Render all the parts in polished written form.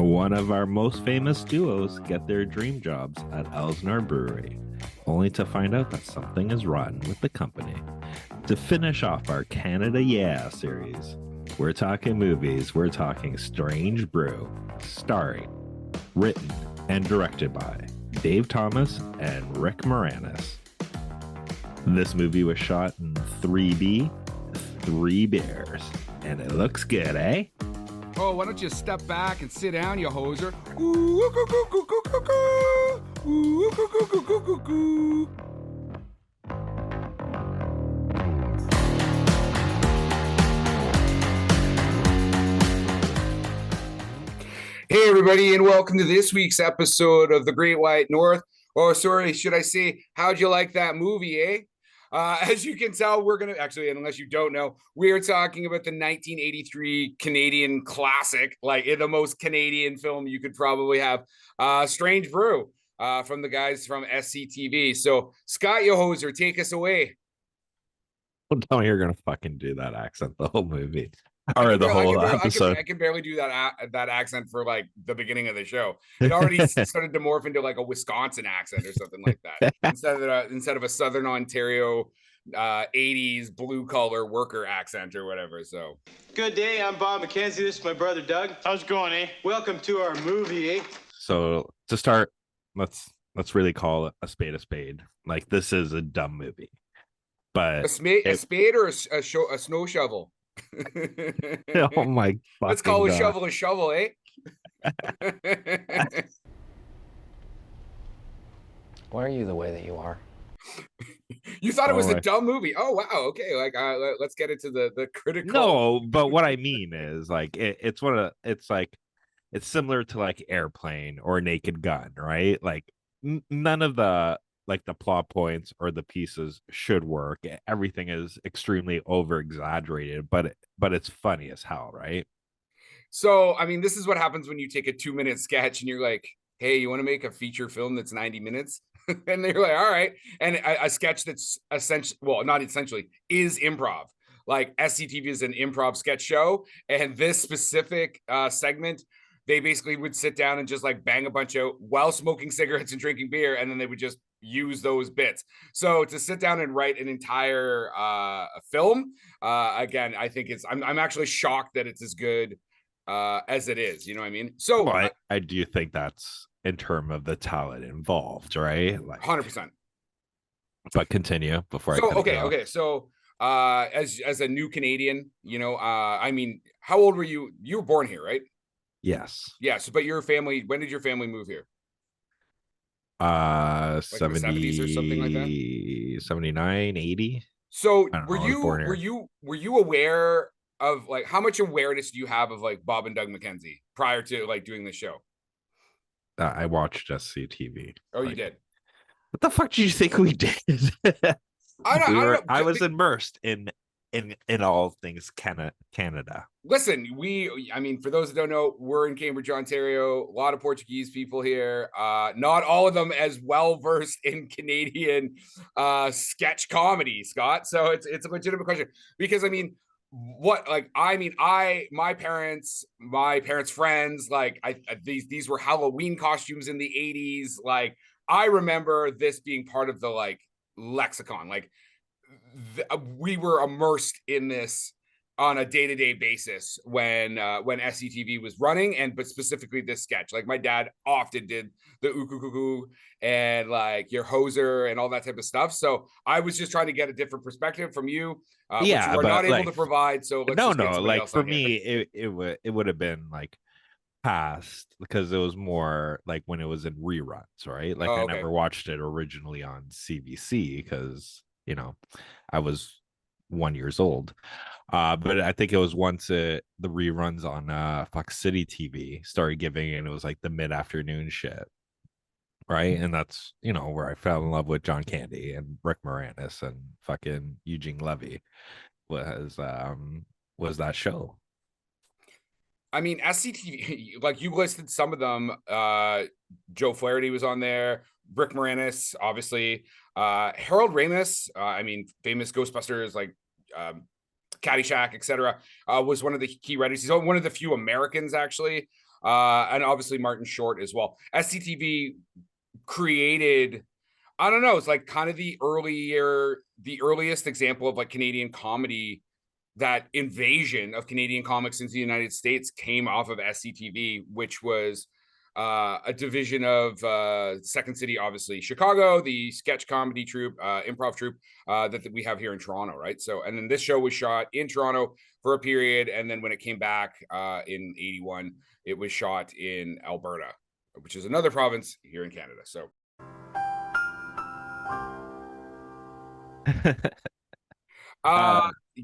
One of our most famous duos get their dream jobs at Elsnor Brewery, only to find out that something is rotten with the company. To finish off our Canada Yeah series, we're talking movies, we're talking Strange Brew, starring, written, and directed by Dave Thomas and Rick Moranis. This movie was shot in 3B, 3 beers, and it looks good, eh? Oh, why don't you step back and sit down, you hoser? Hey, everybody, and welcome to this week's episode of The Great White North. Oh, sorry, should I say, how'd you like that movie, eh? As you can tell, we're going to actually, unless you don't know, we are talking about the 1983 Canadian classic, like the most Canadian film you could probably have, Strange Brew, from the guys from SCTV. So, Scott Yohoser, take us away. Well, tell me you're going to fucking do that accent the whole movie. Or the whole episode. I can barely do that accent for like the beginning of the show. It already started to morph into like a Wisconsin accent or something like that instead of a Southern Ontario 80s blue collar worker accent or whatever. So good day. I'm Bob McKenzie. This is my brother Doug. How's it going, eh? Welcome to our movie, eh? So to start, let's really call it a spade. Like, this is a dumb movie, but a spade or a snow shovel. Oh my! Let's call a shovel, eh? Why are you the way that you are? You thought it was a dumb movie? Oh wow, okay. Like, let's get into the critical. No, but what I mean is, like, it's similar to like Airplane or Naked Gun, right? Like, none of the plot points or the pieces should work. Everything is extremely over exaggerated, but it's funny as hell, right? So, I mean, this is what happens when you take a 2-minute sketch and you're like, hey, you want to make a feature film that's 90 minutes? And they're like, all right. And a sketch that's essentially, well, not essentially, is improv. Like, SCTV is an improv sketch show. And this specific segment, they basically would sit down and just like bang a bunch out while smoking cigarettes and drinking beer. And then they would just use those bits. So to sit down and write an entire film, again, I think I'm actually shocked that it's as good as it is. You know what I mean? So well, I do think that's in terms of the talent involved, right? Like 100%. But continue before so, I cut okay. So as a new Canadian, you know, I mean, how old were you? You were born here, right? Yes. Yes, but your family, when did your family move here? Like 70s or something like that? 79, 80. So were you aware of, like, how much awareness do you have of like Bob and Doug McKenzie prior to like doing this show? I watched SCTV. Oh, you did? What the fuck did you think we did? I was immersed in all things Canada. Listen, I mean, for those that don't know, we're in Cambridge, Ontario. A lot of Portuguese people here. Not all of them as well versed in Canadian sketch comedy, Scott. So it's a legitimate question, because I mean, my parents' friends, like these were Halloween costumes in the 80s. Like, I remember this being part of the like lexicon. Like, we were immersed in this on a day-to-day basis when SCTV was running, but specifically this sketch. Like, my dad often did the ukukuku and like your hoser and all that type of stuff. So I was just trying to get a different perspective from you, which you are not able to provide. So let's like, for me, it would have been like past, because it was more like when it was in reruns, right? Like, I never watched it originally on CBC because, you know, I was 1 year old. But I think it was once the reruns on Fox City TV started giving, and it was like the mid-afternoon shit, right? And that's, you know, where I fell in love with John Candy and Rick Moranis and fucking Eugene Levy was that show. I mean, SCTV, like, you listed some of them. Joe Flaherty was on there. Rick Moranis, obviously. Harold Ramis, I mean, famous Ghostbusters, like Caddyshack, etc., was one of the key writers. He's one of the few Americans, actually, and obviously Martin Short as well. SCTV created, I don't know, it's like kind of the earliest example of like Canadian comedy. That invasion of Canadian comics into the United States came off of SCTV, which was a division of Second City, obviously Chicago, the sketch comedy troupe, improv troupe that we have here in Toronto, right? So, and then this show was shot in Toronto for a period, and then when it came back in '81, it was shot in Alberta, which is another province here in Canada. So.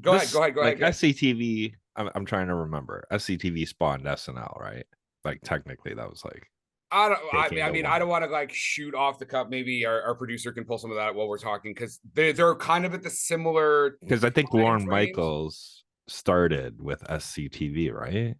Go ahead. Like SCTV, I'm trying to remember. SCTV spawned SNL, right? Like technically, that was like. I don't want to like shoot off the cup. Maybe our producer can pull some of that while we're talking, because they're kind of at the similar. Because I think Lorne Michaels started with SCTV, right?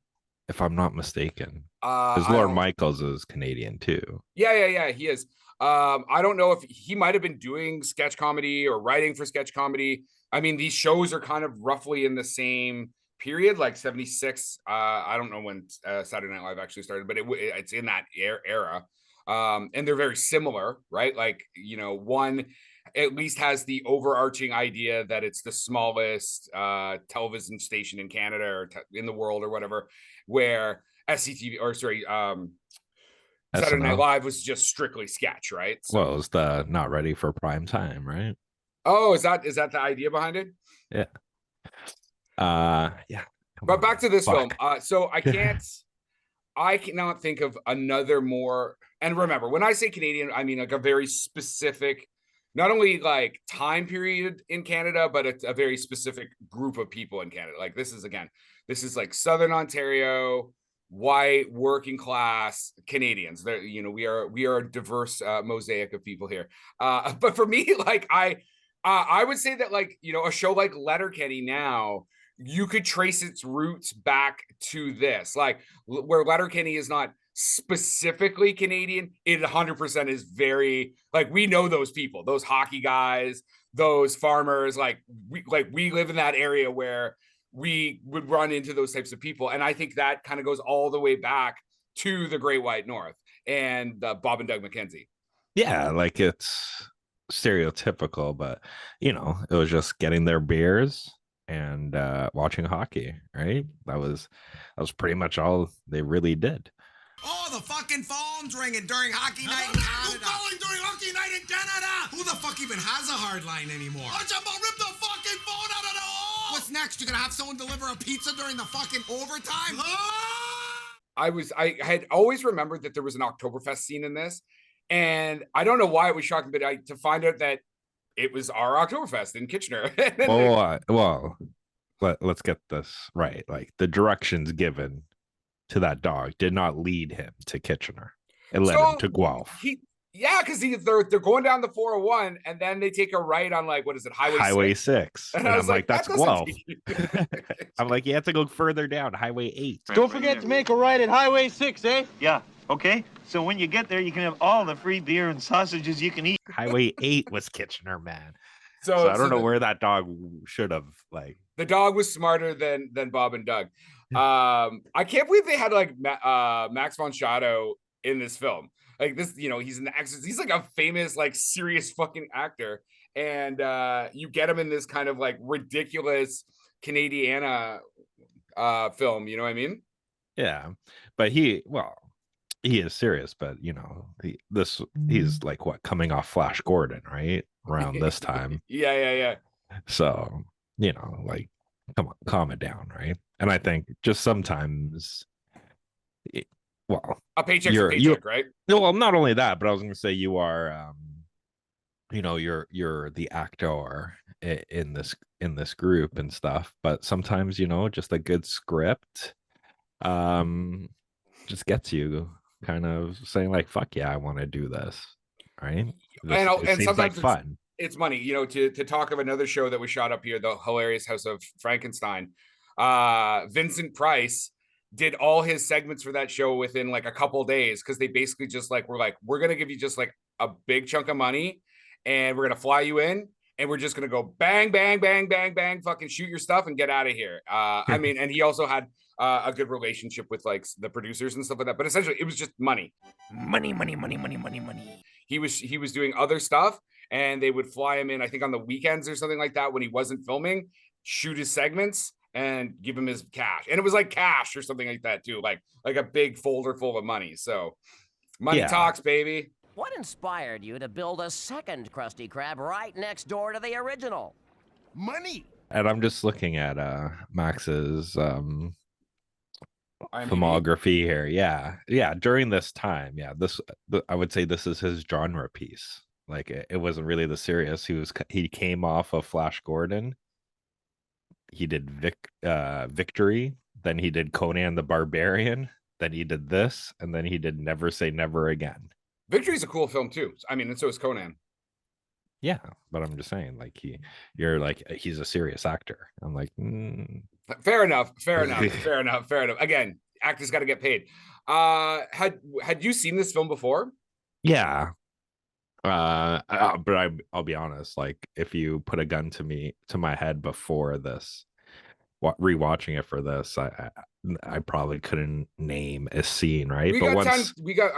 If I'm not mistaken, because Lorne Michaels is Canadian too. Yeah, he is. I don't know if he might have been doing sketch comedy or writing for sketch comedy. I mean, these shows are kind of roughly in the same period, like 76. I don't know when Saturday Night Live actually started, but it's in that era. And they're very similar, right? Like, you know, one at least has the overarching idea that it's the smallest television station in Canada or in the world or whatever, where SCTV, or sorry, Saturday Night Live was just strictly sketch, right? So, well, it's the not ready for prime time, right? Oh, is that the idea behind it? Yeah. Yeah. But back to this film. So I cannot think of another more. And remember, when I say Canadian, I mean like a very specific, not only like time period in Canada, but a very specific group of people in Canada. Like this is like Southern Ontario, white, working class Canadians. There, you know, we are a diverse mosaic of people here. But for me, like I would say that, like, you know, a show like Letterkenny now, you could trace its roots back to this, like where Letterkenny is not specifically Canadian, it 100% is very, like, we know those people, those hockey guys, those farmers, like we live in that area where we would run into those types of people. And I think that kind of goes all the way back to the Great White North and Bob and Doug McKenzie. Yeah, like it's stereotypical, but you know, it was just getting their beers and watching hockey, right? That was pretty much all they really did. Oh, the fucking phone's ringing during hockey night in Canada. Who's calling during hockey night in Canada? Who the fuck even has a hard line anymore? Watch out, rip the fucking phone out of the hole! What's next? You're gonna have someone deliver a pizza during the fucking overtime? I had always remembered that there was an Oktoberfest scene in this. And I don't know why it was shocking, but to find out that it was our Oktoberfest in Kitchener. Well, let's get this right. Like the directions given to that dog did not lead him to Kitchener. It led him to Guelph. Because they're going down the 401 and then they take a right on, like, what is it, Highway 6. And I'm like, that's Guelph. I'm like, you have to go further down, Highway 8. Don't forget to make a right at Highway 6, eh? Yeah. Okay, so when you get there, you can have all the free beer and sausages you can eat. Highway 8 was Kitchener, man. So I don't know where that dog should have, like. The dog was smarter than Bob and Doug. I can't believe they had like Max von Sydow in this film. Like this, you know, he's an actor. He's like a famous, like serious fucking actor, and you get him in this kind of like ridiculous Canadiana film. You know what I mean? Yeah, but he is serious, but you know, he's like what, coming off Flash Gordon, right? Around this time. Yeah. So, you know, like, come on, calm it down, right? And I think just sometimes, a paycheck's a paycheck, right? Well, not only that, but I was going to say you are, you know, you're the actor in this group and stuff. But sometimes, you know, just a good script, just gets you kind of saying like, "Fuck yeah, I want to do this," right? And sometimes like fun. It's money, you know, to talk of another show that was shot up here, the hilarious House of Frankenstein. Vincent Price did all his segments for that show within like a couple days, because they basically just like were like, we're gonna give you just like a big chunk of money and we're gonna fly you in and we're just gonna go bang, bang, bang, bang, bang, fucking shoot your stuff and get out of here. I mean, and he also had a good relationship with like the producers and stuff like that. But essentially, it was just money. Money. He was doing other stuff, and they would fly him in, I think on the weekends or something like that when he wasn't filming, shoot his segments and give him his cash. And it was like cash or something like that too, like a big folder full of money. So money talks, baby. What inspired you to build a second Krusty Krab right next door to the original? Money. And I'm just looking at Max's filmography here. Yeah, during this time, I would say this is his genre piece. Like it wasn't really the serious. He came off of Flash Gordon. He did Victory, then he did Conan the Barbarian, then he did this, and then he did Never Say Never Again. Victory's a cool film too. I mean, and so is Conan. Yeah, but I'm just saying, like you're like, he's a serious actor. I'm like, fair enough. Again, actors got to get paid. Had you seen this film before? Yeah. But I'll be honest, like if you put a gun to my head before this, rewatching it for this, I probably couldn't name a scene, right? I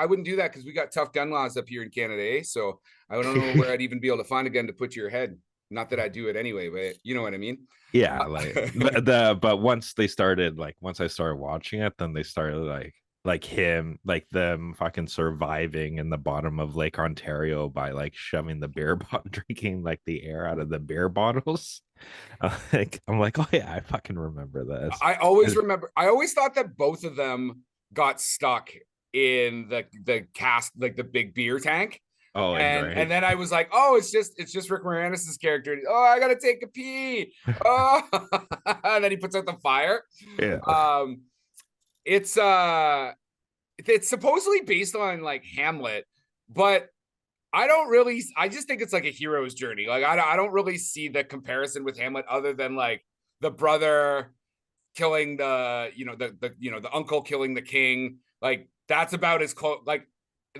wouldn't do that because we got tough gun laws up here in Canada, eh? So I don't know where I'd even be able to find a gun to put to your head. Not that I do it anyway, but you know what I mean? Yeah, like but once I started watching it, then they started like them fucking surviving in the bottom of Lake Ontario by like shoving the beer bottle, drinking like the air out of the beer bottles. I'm like, oh yeah, I fucking remember this. I always thought that both of them got stuck in the cast, like the big beer tank. Oh, and then I was like, oh, it's just Rick Moranis' character. Oh, I gotta take a pee. Oh, and then he puts out the fire. Yeah. It's supposedly based on like Hamlet, but I just think it's like a hero's journey. Like I don't really see the comparison with Hamlet other than like the brother killing the uncle killing the king. Like that's about as close, like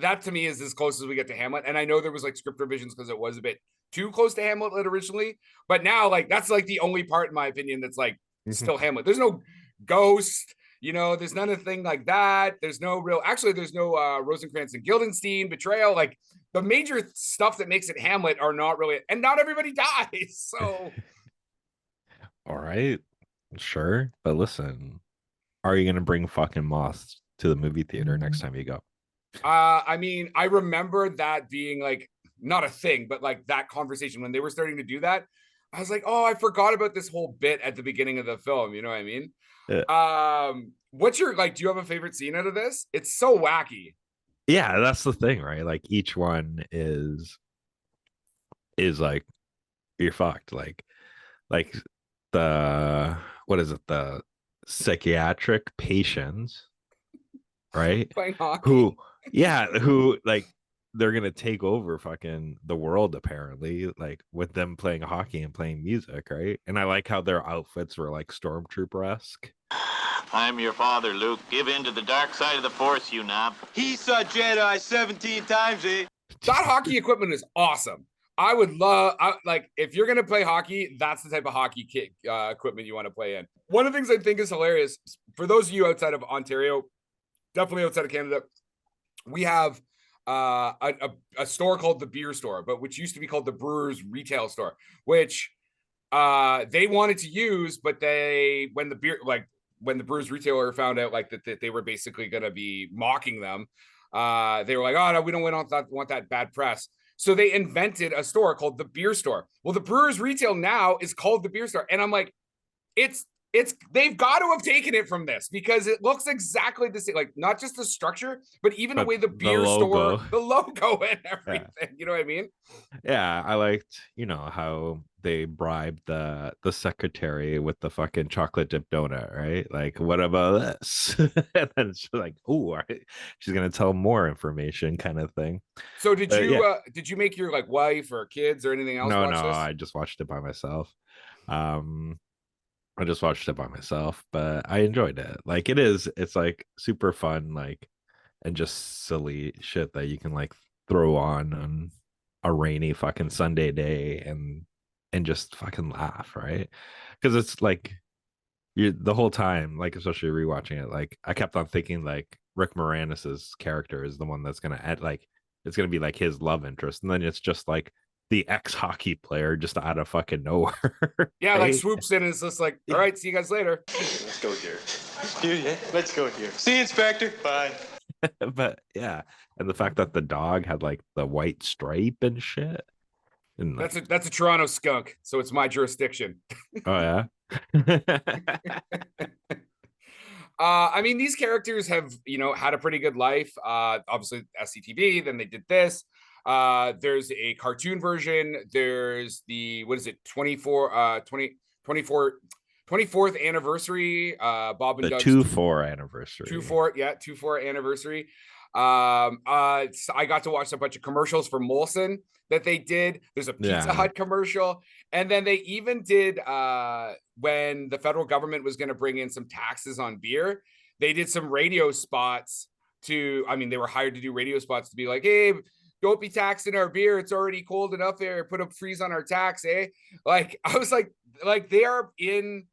that to me is as close as we get to Hamlet. And I know there was like script revisions because it was a bit too close to Hamlet originally, but now like that's like the only part in my opinion that's like still Hamlet. There's no ghost. There's none of the thing like that. There's no Rosencrantz and Guildenstern betrayal. Like the major stuff that makes it Hamlet are not really, and not everybody dies. So, all right, sure, but listen, are you gonna bring fucking moths to the movie theater next time you go? I mean, I remember that being like not a thing, but like that conversation when they were starting to do that. I was like, oh, I forgot about this whole bit at the beginning of the film. You know what I mean? Yeah. What's your do you have a favorite scene out of this? It's so wacky. Yeah, that's the thing, right? Like each one is like you're fucked. Like the what is it? The psychiatric patients, right? Playing hockey. Who like they're gonna take over fucking the world apparently, like with them playing hockey and playing music, right? And I like how their outfits were like stormtrooper-esque. I'm your father, Luke. Give in to the dark side of the Force, you knob. He saw Jedi 17 times, eh? That hockey equipment is awesome. I would love, if you're going to play hockey, that's the type of hockey kit equipment you want to play in. One of the things I think is hilarious, for those of you outside of Ontario, definitely outside of Canada, we have a store called the Beer Store, but which used to be called the Brewers Retail Store, which they wanted to use, but when the Brewers retailer found out that they were basically going to be mocking them, they were like, oh no, we don't want that bad press. So they invented a store called the Beer Store. Well, the Brewers Retail now is called the Beer Store. And I'm like, they've got to have taken it from this because it looks exactly the same, like not just the structure, but even the way the beer store, the logo and everything. Yeah. You know what I mean? Yeah, I liked, how they bribed the secretary with the fucking chocolate dip donut, right? Like, what about this? And then she's like, oh, she's gonna tell more information, kind of thing. So did you make your wife or kids or anything else? No, I just watched it by myself. I just watched it by myself, but I enjoyed it. Like it's like super fun, and just silly shit that you can throw on a rainy fucking Sunday day and just fucking laugh, right? Because it's the whole time, like especially rewatching it, like I kept on thinking like Rick Moranis's character is the one that's gonna add like it's gonna be like his love interest, and then it's just like the ex hockey player just out of fucking nowhere. Yeah, right? like swoops in and it's just like, all right, see you guys later. Let's go, dear. Yeah, let's go, dear. See you, Inspector. Bye. But yeah, and the fact that the dog had like the white stripe and shit. And like, That's a Toronto skunk, so it's my jurisdiction. oh yeah. I mean, these characters have, had a pretty good life. Obviously SCTV, then they did this. There's a cartoon version. There's the, what is it? 24th anniversary. Bob and the Doug's 2-4 anniversary. 2-4 anniversary. I got to watch a bunch of commercials for Molson that they did. There's a Pizza Hut commercial, and then they even did when the federal government was going to bring in some taxes on beer, they did some radio spots they were hired to do radio spots to be like, hey, don't be taxing our beer, it's already cold enough there, put a freeze on our tax, eh? Like I was like they are in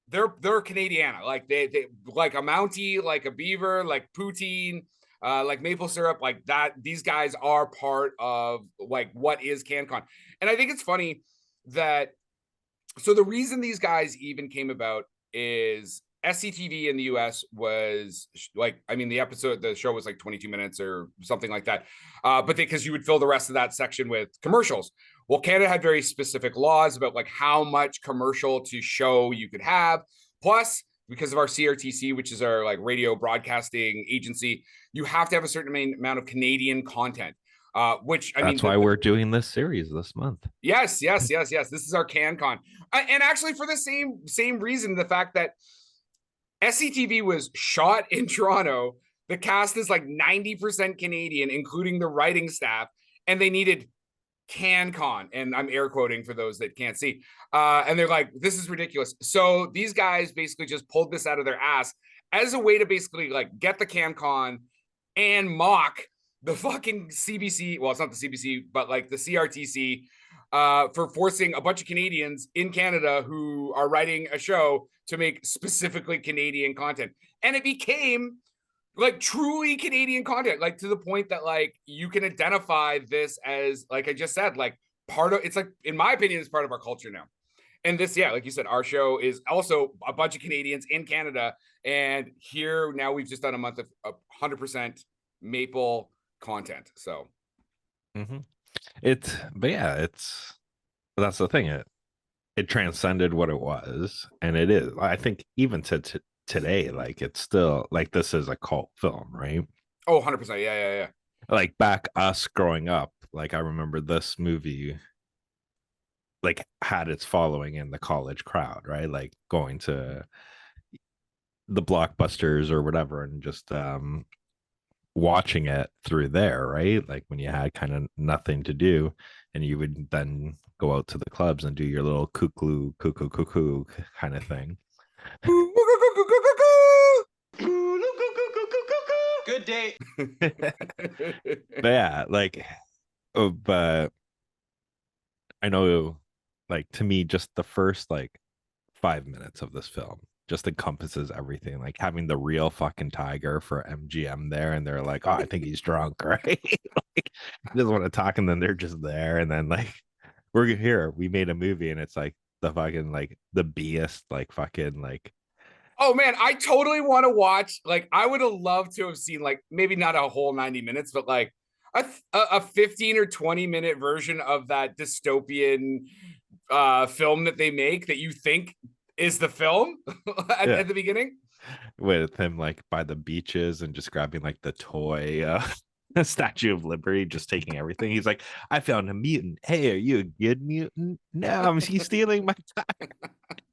they're Canadiana, like they like a Mountie, like a Beaver, like poutine, like maple syrup, like that. These guys are part of like what is CanCon. And I think it's funny that, so the reason these guys even came about is SCTV in the US was like, the show was like 22 minutes or something like that. But because you would fill the rest of that section with commercials. Well, Canada had very specific laws about like how much commercial to show you could have. Plus, because of our CRTC, which is our like radio broadcasting agency, you have to have a certain amount of Canadian content. That's why we're doing this series this month. Yes. This is our CanCon, and actually for the same reason, the fact that SCTV was shot in Toronto, the cast is like 90% Canadian, including the writing staff, and they needed CanCon, and I'm air quoting for those that can't see. And they're like, this is ridiculous. So these guys basically just pulled this out of their ass as a way to basically like get the CanCon and mock the fucking CBC. Well, it's not the CBC, but like the CRTC for forcing a bunch of Canadians in Canada who are writing a show to make specifically Canadian content. And it became like truly Canadian content, like to the point that like you can identify this as, like I just said, like it's like, in my opinion, it's part of our culture now. And this, like you said, our show is also a bunch of Canadians in Canada. And here now we've just done a month of 100% maple content. So that's the thing. It transcended what it was, and it is. I think even to today, like it's still like this is a cult film, right? Oh, 100%. Yeah. Like back us growing up, like I remember this movie like had its following in the college crowd, right? Like going to the Blockbusters or whatever and just watching it through there, right? Like when you had kind of nothing to do and you would then go out to the clubs and do your little cuckoo kind of thing. Good day. But yeah, like, but I know, like, to me, just the first like 5 minutes of this film just encompasses everything. Like having the real fucking tiger for MGM there, and they're like, oh, I think he's drunk, right? Like, doesn't want to talk, and then they're just there, and then like, we're here, we made a movie, and it's like the fucking like the biggest like fucking like. Oh man, I totally want to watch. Like, I would have loved to have seen like maybe not a whole 90 minutes, but like a 15 or 20 minute version of that dystopian film that they make that you think is the film at the beginning, with him like by the beaches and just grabbing like the toy Statue of Liberty, just taking everything. He's like, I found a mutant. Hey, are you a good mutant? No, he's stealing my time.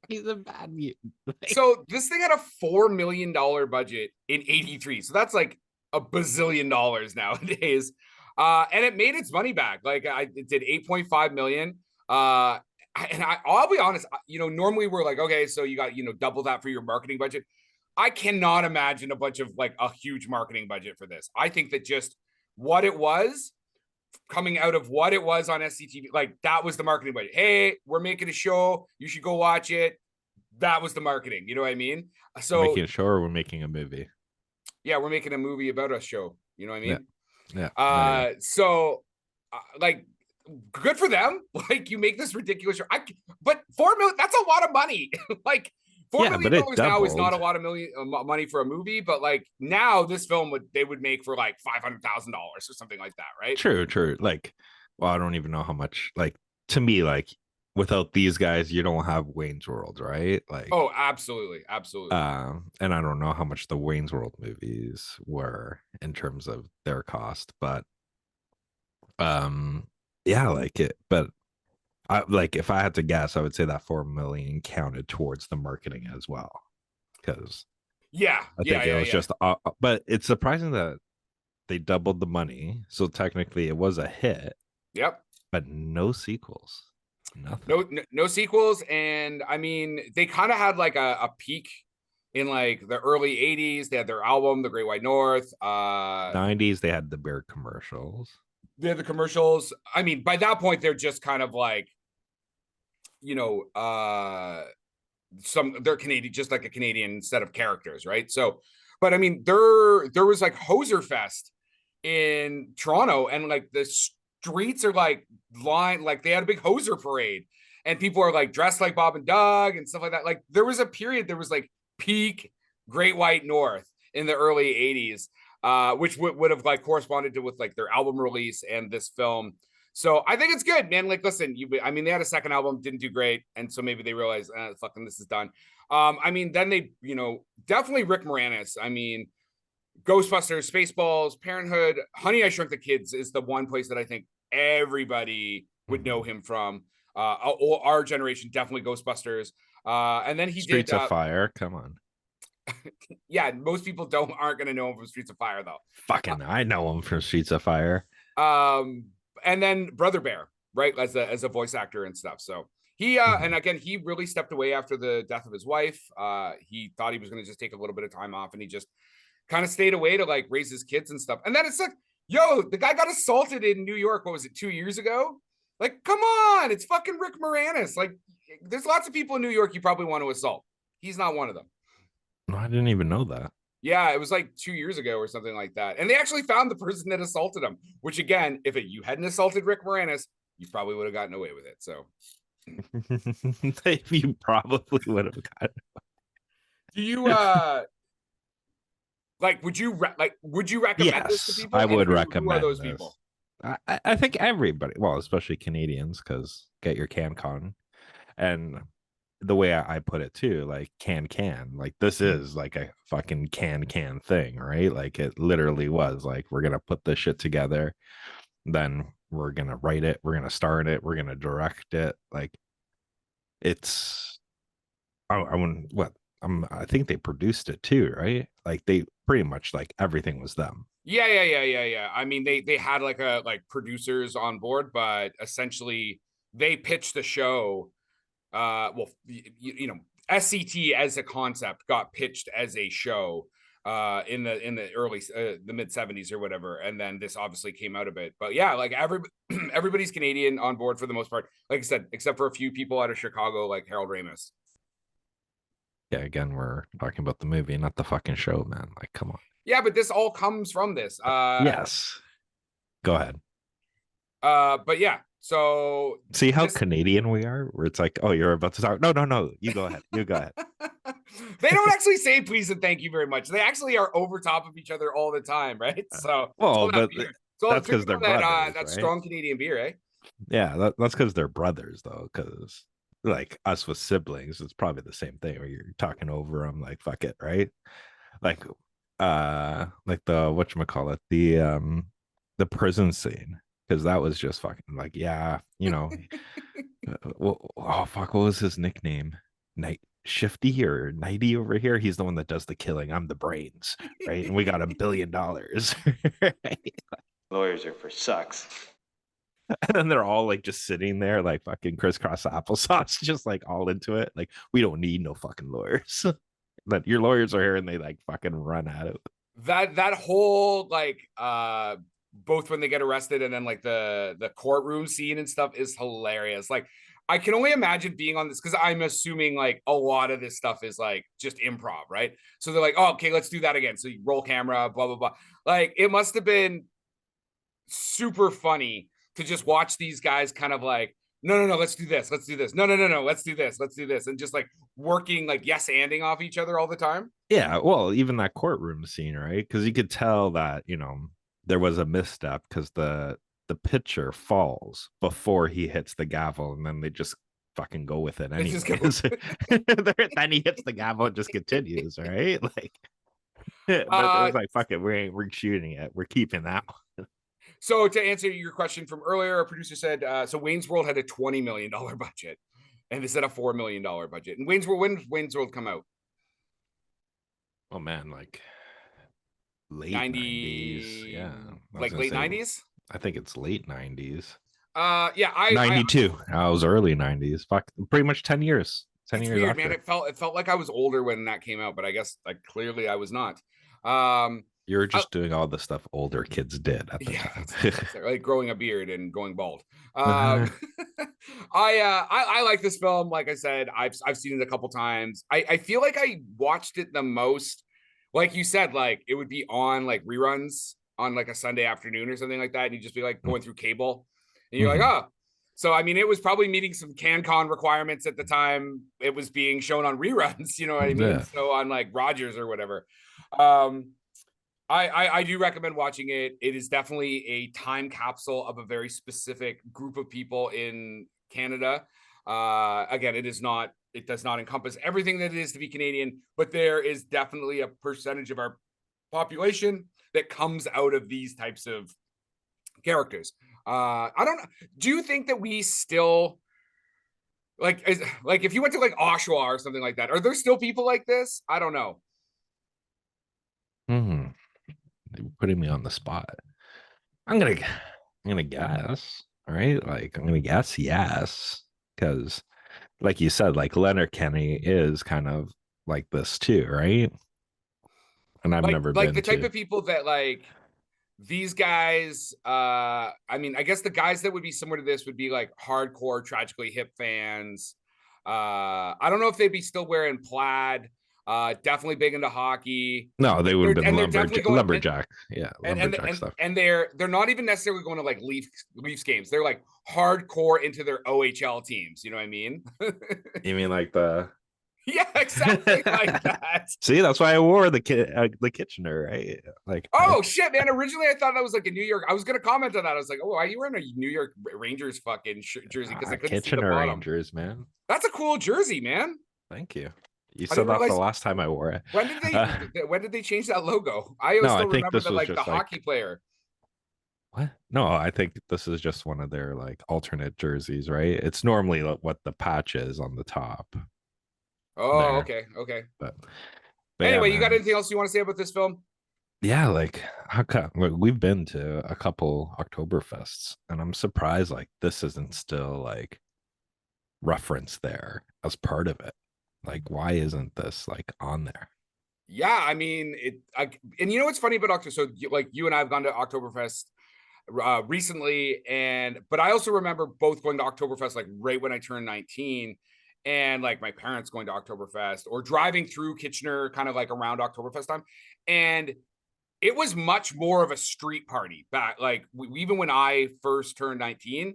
He's a bad mutant. So this thing had a $4 million budget in 83. So that's like a bazillion dollars nowadays. And it made its money back. Like it did 8.5 million. I'll be honest, normally we're like, okay, so you got, double that for your marketing budget. I cannot imagine a bunch of like a huge marketing budget for this. I think that just what it was coming out of what it was on SCTV, like that was the marketing budget. Hey, we're making a show. You should go watch it. that was the marketing. You know what I mean? So making a show, or we're making a movie. Yeah, we're making a movie about a show. You know what I mean? Yeah. So like, good for them. Like, you make this ridiculous show. But $4 million, that's a lot of money. Like, $4 million now is not a lot of money for a movie, but like now this film they would make for like $500,000 or something like that, right? True. Like, well, I don't even know how much. Like, to me, like, without these guys, you don't have Wayne's World, right? Like, oh, absolutely. And I don't know how much the Wayne's World movies were in terms of their cost, but yeah, like it. But I like, if I had to guess, I would say that 4 million counted towards the marketing as well, because I think it was just. But it's surprising that they doubled the money, so technically it was a hit. Yep. But no sequels. Nothing. No sequels. And I mean, they kind of had like a peak in like the early 80s. They had their album, The Great White North. 90s, they had the beer commercials. They had the commercials. I mean, by that point, they're just kind of like, you know, they're Canadian, just like a Canadian set of characters, right? So, but I mean, there was like Hoser Fest in Toronto, and like the streets are like lined, like they had a big Hoser parade, and people are like dressed like Bob and Doug and stuff like that. Like, there was a period, there was like peak Great White North in the early 80s, which would have like corresponded to with like their album release and this film. So I think it's good, man. Like, listen, I mean, they had a second album, didn't do great, and so maybe they realized, fucking, this is done. I mean, then they, you know, definitely Rick Moranis. I mean, Ghostbusters, Spaceballs, Parenthood, Honey, I Shrunk the Kids is the one place that I think everybody would know him from. Our generation, definitely Ghostbusters. And then he Streets did of Fire. Come on. Yeah, most people aren't going to know him from Streets of Fire, though. Fucking, I know him from Streets of Fire. And then Brother Bear, right, as a voice actor and stuff. So he and again, he really stepped away after the death of his wife. He thought he was going to just take a little bit of time off, and he just kind of stayed away to like raise his kids and stuff. And then it's like, yo, the guy got assaulted in New York. What was it, 2 years ago? Like, come on, it's fucking Rick Moranis. Like, there's lots of people in New York you probably want to assault. He's not one of them. No, I didn't even know that. Yeah, it was like 2 years ago or something like that. And they actually found the person that assaulted him, which again, if you hadn't assaulted Rick Moranis, you probably would have gotten away with it. So you probably would have gotten. Do you like, would you recommend this to people? I would recommend who are those this. people? I think everybody, well, especially Canadians, because get your CanCon. And the way I put it too, like can, like this is like a fucking can thing, right? Like it literally was like, we're gonna put this shit together, then we're gonna write it, we're gonna star in it, we're gonna direct it. Like, it's I think they produced it too, right? Like they pretty much, like, everything was them. Yeah. I mean, they had like producers on board, but essentially they pitched the show. Well, you know, SCT as a concept got pitched as a show in the early the mid 70s or whatever, and then this obviously came out of it. But yeah, like everybody's Canadian on board for the most part, like I said, except for a few people out of Chicago, like Harold Ramis. Yeah, again, we're talking about the movie, not the fucking show, man. Like, come on. Yeah, but this all comes from this. Yes. Go ahead. But yeah, so see how Canadian we are, where it's like, oh, you're about to talk. No, you go ahead. You go ahead. They don't actually say please and thank you very much. They actually are over top of each other all the time, right? So well, but that's because they're brothers, that right? Strong Canadian beer, eh? Yeah, that's because they're brothers, though. Because like us with siblings, it's probably the same thing where you're talking over them, like, fuck it, right? Like the whatchamacallit, the prison scene, because that was just fucking like, yeah, you know. Oh fuck, what was his nickname? Night Shifty or Nighty over here? He's the one that does the killing. I'm the brains, right? And we got $1 billion. Right? Lawyers are for sucks. And then they're all like just sitting there like fucking crisscross applesauce, just like all into it. Like, we don't need no fucking lawyers. But your lawyers are here, and they like fucking run at it. That whole like both when they get arrested and then like the courtroom scene and stuff is hilarious. Like, I can only imagine being on this because I'm assuming like a lot of this stuff is like just improv, right? So they're like, oh, okay, let's do that again. So you roll camera, blah, blah, blah. Like it must have been super funny to just watch these guys kind of like, no, let's do this. Let's do this. No, let's do this. Let's do this. And just like working like yes-anding off each other all the time. Yeah, well, even that courtroom scene, right? Because you could tell that, there was a misstep because the pitcher falls before he hits the gavel, and then they just fucking go with it anyways. Then he hits the gavel and just continues, right? Like, but it was like, fuck it, we're shooting it. We're keeping that one. So to answer your question from earlier, our producer said, so Wayne's World had a $20 million budget, and this had a $4 million budget. And when did Wayne's World come out? Oh man, like late 90s, yeah, like late 90s. I think it's late 90s. Yeah, 92. I was early 90s. Fuck, pretty much 10 years. 10 years weird, after. man. It felt like I was older when that came out, but I guess like clearly I was not. You're just doing all the stuff older kids did at the time. That's like growing a beard and going bald. I like this film. Like I said, I've seen it a couple times. I feel like I watched it the most. Like you said, like it would be on like reruns on like a Sunday afternoon or something like that. And you'd just be like going through cable and you're like, oh. So, I mean, it was probably meeting some CanCon requirements at the time. It was being shown on reruns, you know what I mean? Yeah. So on like Rogers or whatever. I do recommend watching it. It is definitely a time capsule of a very specific group of people in Canada. Again, it does not encompass everything that it is to be Canadian, but there is definitely a percentage of our population that comes out of these types of characters. I don't know. Do you think that we still like if you went to like Oshawa or something like that, are there still people like this? I don't know. You're putting me on the spot. I'm gonna guess, right? Like I'm gonna guess yes, because like you said, like Leonard Kenny is kind of like this too, right? And I've never been the type of people that like these guys. I mean, I guess the guys that would be similar to this would be like hardcore Tragically Hip fans. I don't know if they'd be still wearing plaid. Definitely big into hockey. No, they would have been lumberjack. Yeah, lumberjack stuff. And they're not even necessarily going to like Leafs games. They're like hardcore into their OHL teams. You know what I mean? You mean like the? Yeah, exactly like that. See, that's why I wore the Kitchener, right? Like, oh shit, man! Originally, I thought that was like a New York. I was gonna comment on that. I was like, oh, why are you wearing a New York Rangers fucking jersey? Because I couldn't Kitchener see the bottom. Rangers, man. That's a cool jersey, man. Thank you. You said that the last time I wore it. When did they change that logo? I still remember the hockey player. What? No, I think this is just one of their like alternate jerseys, right? It's normally what the patch is on the top. Oh, there. Okay. But anyway, you got anything else you want to say about this film? Yeah, like we've been to a couple Oktoberfests, and I'm surprised like this isn't still like referenced there as part of it. Like, why isn't this like on there? Yeah, I mean and you know what's funny about Oktober? So like you and I have gone to Oktoberfest recently, but I also remember both going to Oktoberfest like right when I turned 19. And like my parents going to Oktoberfest or driving through Kitchener kind of like around Oktoberfest time. And it was much more of a street party back. Like even when I first turned 19,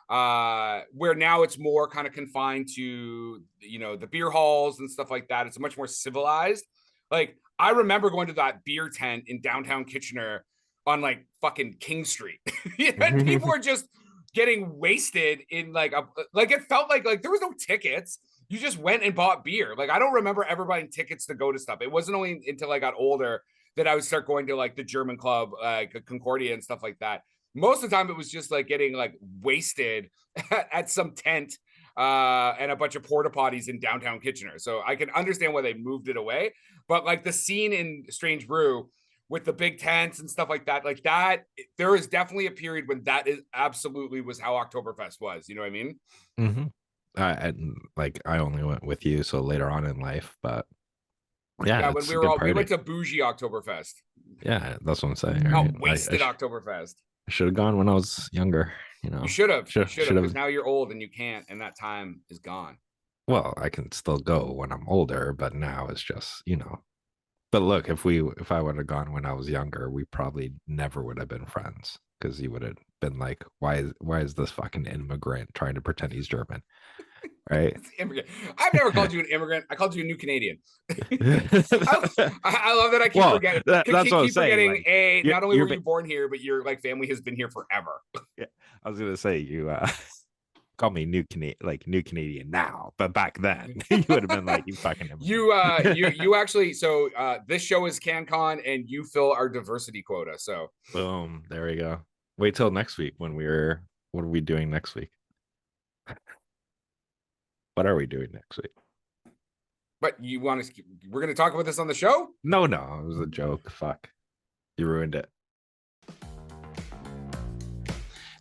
where now it's more kind of confined to, the beer halls and stuff like that. It's much more civilized. Like I remember going to that beer tent in downtown Kitchener on like fucking King Street. And people were just getting wasted in like it felt like there was no tickets. You just went and bought beer. Like I don't remember ever buying tickets to go to stuff. It wasn't only until I got older that I would start going to like the German club, like Concordia and stuff like that. Most of the time it was just like getting like wasted at some tent and a bunch of porta potties in downtown Kitchener. So I can understand why they moved it away. But like the scene in Strange Brew with the big tents and stuff like that, there is definitely a period when that is absolutely was how Oktoberfest was. You know what I mean? Mm-hmm. And like I only went with you, so later on in life, but yeah, when we went to bougie Oktoberfest. Yeah, that's what I'm saying. Right? Wasted Oktoberfest. I should have gone when I was younger. You know, You should have. You should have, because have. now you're old and you can't, and that time is gone. Well, I can still go when I'm older, but now it's just, you know. But look, if I would have gone when I was younger, we probably never would have been friends, because he would have been like, why is this fucking immigrant trying to pretend he's German? Right? Immigrant. I've never called you an immigrant. I called you a new Canadian. I love that I keep forgetting. That's what I'm saying. Like, not only were you born here, but your like family has been here forever. Yeah, I was gonna say you call me new Canadian now, but back then you would have been like, you fucking immigrant. you actually. So this show is CanCon, and you fill our diversity quota. So boom, there we go. Wait till next week when what are we doing next week? What are we doing next week? But we're going to talk about this on the show? No, it was a joke. Fuck. You ruined it.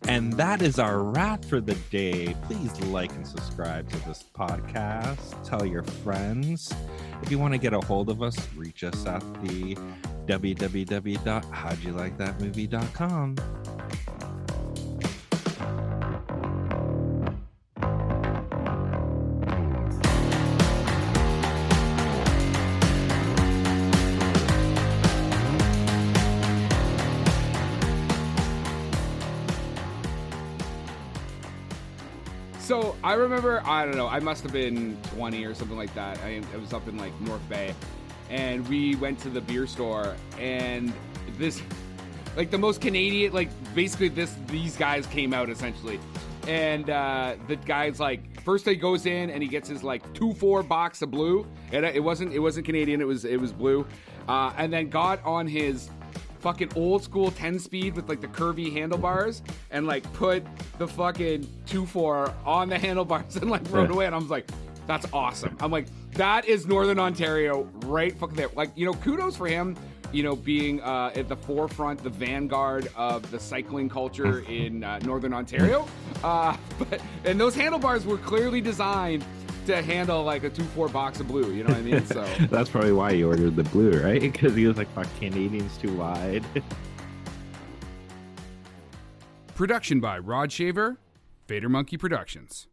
And that is our wrap for the day. Please like and subscribe to this podcast. Tell your friends. If you want to get a hold of us, reach us at the www.howdyoulikethatmovie.com. So I remember, I don't know, I must have been 20 or something like that. I was up in like North Bay, and we went to the beer store, and this, like the most Canadian, like basically these guys came out essentially, and the guy's like, first he goes in and he gets his like 2-4 box of blue, and it wasn't Canadian, it was blue, and then got on his fucking old school 10-speed with like the curvy handlebars, and like put the fucking 2-4 on the handlebars and like rode away. And I was like, that's awesome. I'm like, that is Northern Ontario right fucking there. Like, you know, kudos for him, you know, being at the forefront, the vanguard of the cycling culture in Northern Ontario. And those handlebars were clearly designed to handle like a 2-4 box of blue, you know what I mean? So that's probably why he ordered the blue, right? Because he was like, fuck, Canadian's too wide. Production by Rod Shaver, Vader Monkey Productions.